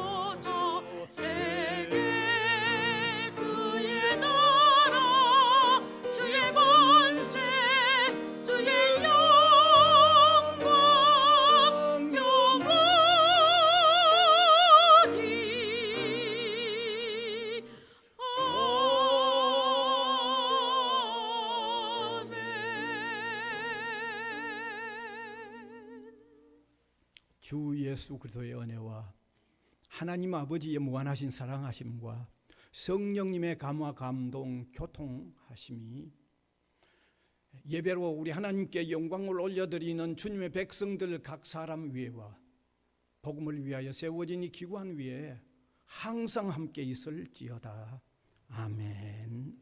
내게 주의 나라 주의 권세 주의 영광 영원히 아멘. 주 예수 그리스도의 은혜와 하나님 아버지의 무한하신 사랑하심과 성령님의 감화 감동 교통하심이 예배로 우리 하나님께 영광을 올려드리는 주님의 백성들 각 사람 위에와 복음을 위하여 세워진 이 기관 위에 항상 함께 있을지어다. 아멘.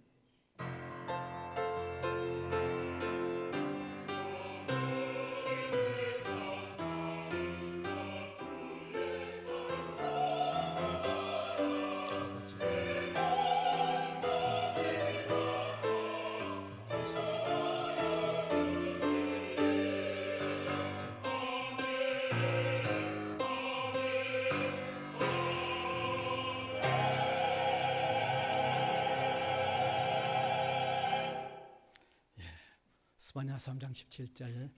스바냐 3장 17절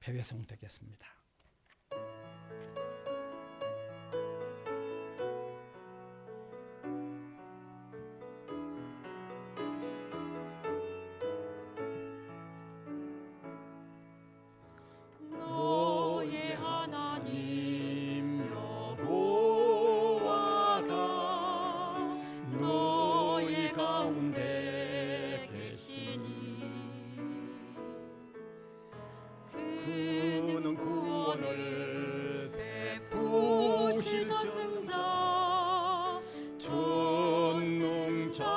배배송 되겠습니다. 너의 하나님 여호와가 너희 가운데 계시니 그는 구원을 베푸실 전능자 전능자시라.